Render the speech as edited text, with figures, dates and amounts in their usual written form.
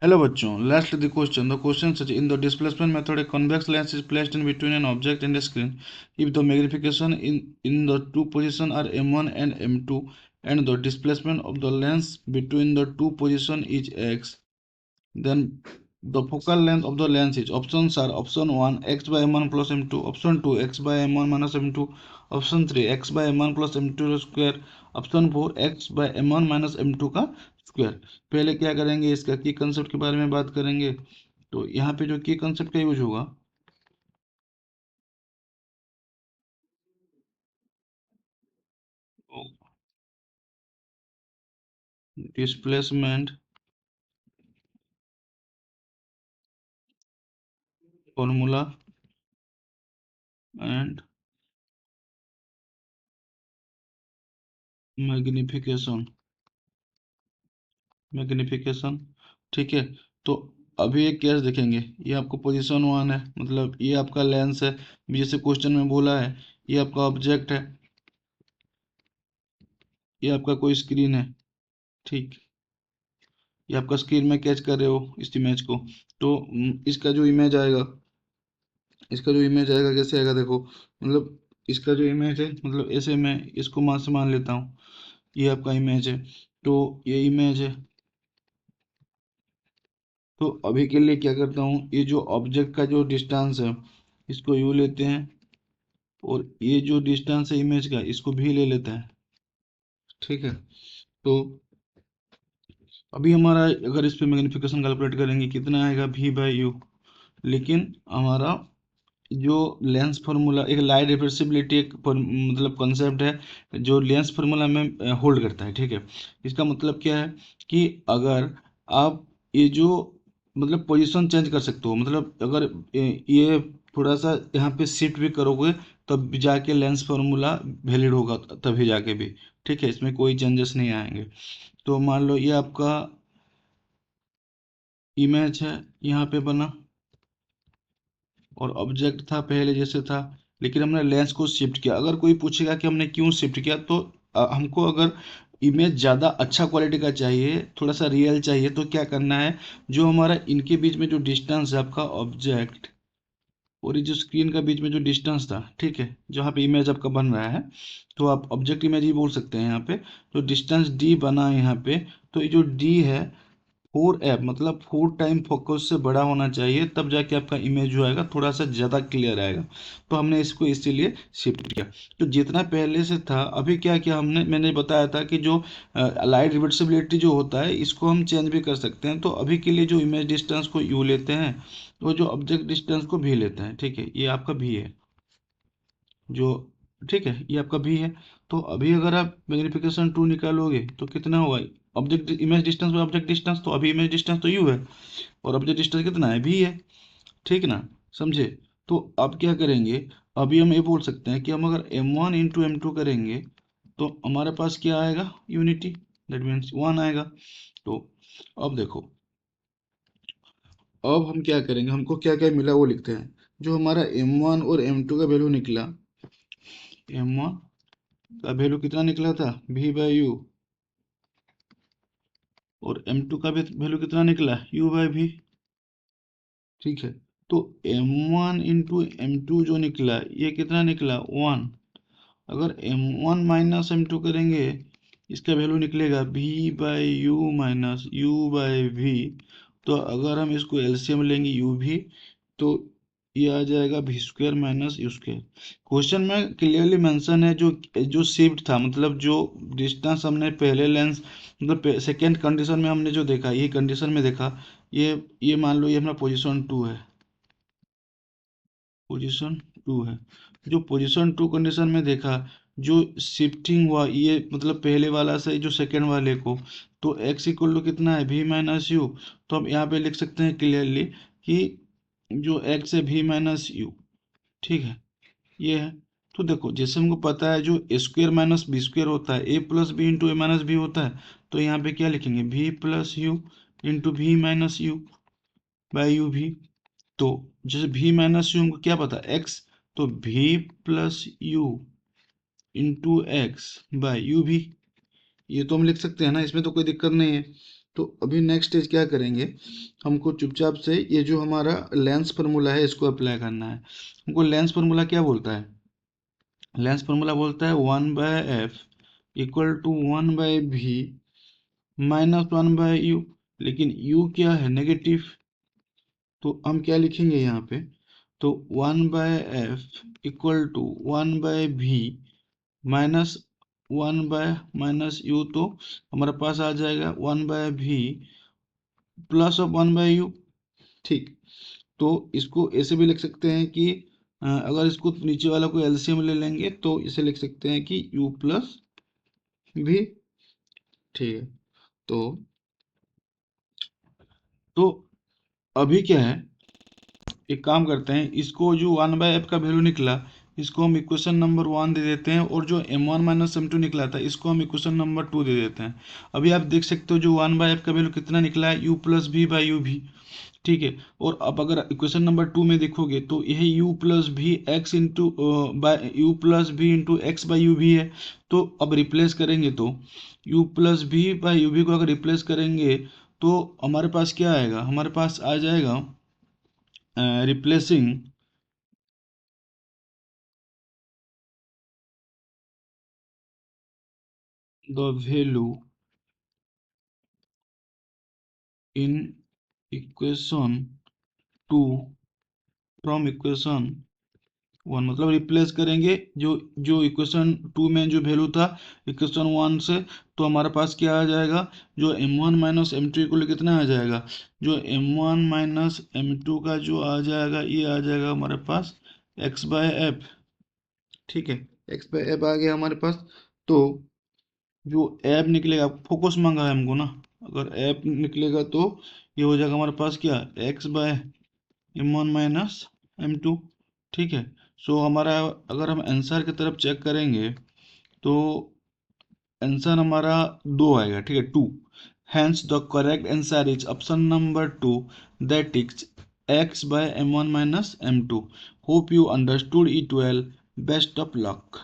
Hello बच्चों, let's read the question. The question says in the displacement method, a convex lens is placed in between an object and a screen. If the magnification in the two positions are m1 and m2, and the displacement of the lens between the two positions is x, then the focal length of the lens is options are option 1 x by m1 plus m2, option 2 x by m1 minus m2, option 3 x by m1 plus m2 square, option 4 x by m1 minus m2 का square. पहले क्या करेंगे, इसका की concept के बारे में बात करेंगे। तो यहाँ पे जो की कंसेप्ट का यूज होगा, displacement formula and magnification magnification ठीक है। तो अभी एक केस देखेंगे। ये आपको पोजीशन वन है, मतलब ये आपका लेंस है, जैसे क्वेश्चन में बोला है। ये आपका ऑब्जेक्ट है, ये आपका कोई स्क्रीन है। ठीक, ये आपका स्क्रीन में कैच कर रहे हो इस इमेज को। तो इसका जो इमेज आएगा कैसे आएगा, देखो। मतलब इसका जो इमेज है, मतलब ऐसे मैं इसको मान से मान लेता हूँ। ये आपका इमेज है, तो ये इमेज है। तो अभी के लिए क्या करता हूँ, ये जो ऑब्जेक्ट का जो डिस्टेंस है, इसको यू लेते हैं, और ये जो डिस्टेंस है इमेज का, इसको भी ले लेते हैं। ठीक है। तो अभी हमारा, अगर इस पे मैग्नीफिकेशन कैलकुलेट करेंगे, कितना आएगा v बाई यू। लेकिन हमारा जो लेंस फार्मूला, एक लाइट रिवर्सिबिलिटी एक मतलब कॉन्सेप्ट है जो लेंस फार्मूला में होल्ड करता है। ठीक है। इसका मतलब क्या है कि अगर आप ये जो मतलब पोजीशन चेंज कर सकते हो, मतलब अगर ये थोड़ा सा यहाँ पे शिफ्ट भी करोगे, तब भी जाके लेंस फार्मूला वैलिड होगा, तभी जाके भी। ठीक है, इसमें कोई चेंजेस नहीं आएंगे। तो मान लो ये आपका इमेज है, यहाँ पे बना, और ऑब्जेक्ट था पहले जैसे था, लेकिन हमने लेंस को शिफ्ट किया। अगर कोई पूछेगा कि हमने क्यों शिफ्ट किया, तो हमको अगर इमेज ज़्यादा अच्छा क्वालिटी का चाहिए, थोड़ा सा रियल चाहिए, तो क्या करना है, जो हमारा इनके बीच में जो डिस्टेंस है, आपका ऑब्जेक्ट और ये जो स्क्रीन का बीच में जो डिस्टेंस था, ठीक है, जहाँ पे इमेज आपका बन रहा है, तो आप ऑब्जेक्ट इमेज ही बोल सकते हैं। यहाँ पे जो डिस्टेंस डी बना है यहाँ पे, तो ये जो डी है, 4 एफ मतलब 4 टाइम फोकस से बड़ा होना चाहिए, तब जाके आपका इमेज जो आएगा थोड़ा सा ज़्यादा क्लियर आएगा। तो हमने इसको इसीलिए शिफ्ट किया। तो जितना पहले से था, अभी क्या किया हमने, मैंने बताया था कि जो लाइट रिवर्सिबिलिटी जो होता है, इसको हम चेंज भी कर सकते हैं। तो अभी के लिए जो इमेज डिस्टेंस को यू लेते हैं, तो जो ऑब्जेक्ट डिस्टेंस को भी लेते हैं। ठीक है, ये आपका भी है जो, ठीक है, ये आपका भी है। तो अभी अगर आप मैग्निफिकेशन 2 निकालोगे तो कितना होगा, ऑब्जेक्ट इमेज डिस्टेंस और ऑब्जेक्ट डिस्टेंस, तो अभी इमेज डिस्टेंस तो यू है, और ऑब्जेक्ट डिस्टेंस कितना है, भी है। ठीक ना, समझे। तो अब क्या करेंगे, अभी हम ये बोल सकते हैं कि हम अगर m1 इंटू एम टू करेंगे, तो हमारे पास क्या आएगा, यूनिटी, दैट मीन्स 1 आएगा। तो अब देखो, अब हम क्या करेंगे, हमको क्या क्या मिला वो लिखते हैं। जो हमारा m1 और m2 का वैल्यू निकला, m1 का वैल्यू कितना निकला था, v बाई यू, और m2 का भी वैल्यू कितना निकला, u बाई v। ठीक है। तो m1 इंटू एम टू जो निकला, ये कितना निकला, 1। अगर m1 माइनस m2 करेंगे, इसका वैल्यू निकलेगा v by you minus u by v। तो अगर हम इसको एलसीएम लेंगे u भी, तो ये आ जाएगा v square minus you square. Question में क्लियरली मेंशन है, जो जो शिफ्ट था, मतलब जो डिस्टेंस हमने पहले लेंस, मतलब सेकेंड कंडीशन में हमने जो देखा, ये कंडीशन में देखा, ये मान लो ये अपना पोजीशन 2 है, पोजीशन 2 है। जो पोजीशन 2 कंडीशन में देखा, जो शिफ्टिंग हुआ, ये मतलब पहले वाला से जो सेकेंड वाले को, तो x इक्वल टू कितना है, v माइनस यू। तो हम यहाँ पे लिख सकते हैं क्लियरली कि जो x है v माइनस यू। ठीक है, ये है। तो देखो, जैसे हमको पता है जो A square minus B square होता है, A plus B into A minus B होता है। तो यहाँ पे क्या लिखेंगे, v plus U into V minus U by U भी। तो जैसे v माइनस यू हमको क्या पता, x, तो v plus U into x by U भी। ये तो हम लिख सकते हैं ना, इसमें तो कोई दिक्कत नहीं है। तो अभी नेक्स्ट स्टेज क्या करेंगे, हमको चुपचाप से ये जो हमारा लेंस फार्मूला है इसको अप्लाई करना है। हमको लेंस फार्मूला क्या बोलता है, लेंस फार्मूला बोलता है 1/f equal to 1/v minus 1/u। लेकिन u क्या है, नेगेटिव, तो हम क्या लिखेंगे यहाँ पे, तो 1/f equal to 1/v minus 1/-u, तो हमारे पास आ जाएगा 1/v प्लस ऑफ 1/u। ठीक, तो इसको ऐसे भी लिख सकते हैं कि अगर इसको नीचे वाला को एलसीएम ले लेंगे तो इसे लिख सकते हैं कि u प्लस भी। ठीक है, तो तो अभी क्या है, एक काम करते हैं, इसको जो 1/f का वैल्यू निकला इसको हम इक्वेशन नंबर 1 दे देते हैं, और जो m1 माइनस m2 निकला था इसको हम इक्वेशन नंबर 2 दे देते हैं। अभी आप देख सकते हो जो 1/f का वैल्यू कितना निकला है, u प्लस भी बाई यू भी। ठीक है, और अब अगर इक्वेशन नंबर 2 में देखोगे तो यह u प्लस भी x into by you plus भी इंटू एक्स बाई यू भी है। तो अब रिप्लेस करेंगे तो u प्लस भी बाई यू भी को अगर रिप्लेस करेंगे तो हमारे पास क्या आएगा, हमारे पास आ जाएगा replacing the value in equation 2 from equation 1, मतलब रिप्लेस करेंगे जो जो इक्वेशन 2 में जो वैल्यू था इक्वेशन 1 से, तो हमारे पास क्या आ जाएगा, जो m1 माइनस m2 इक्वल कितना आ जाएगा, जो m1 माइनस m2 का जो आ जाएगा ये आ जाएगा हमारे पास x/f। ठीक है, x/f आ गया हमारे पास। तो जो ऐप निकलेगा, फोकस मांगा है हमको ना, अगर ऐप निकलेगा तो ये हो जाएगा हमारे पास क्या, x/m1 माइनस m2। ठीक है, सो हमारा अगर हम आंसर की तरफ चेक करेंगे तो आंसर हमारा 2 आएगा। ठीक है, 2, hence the correct answer is option number 2, that is x/m1 minus m2। Hope you understood it well, best of luck.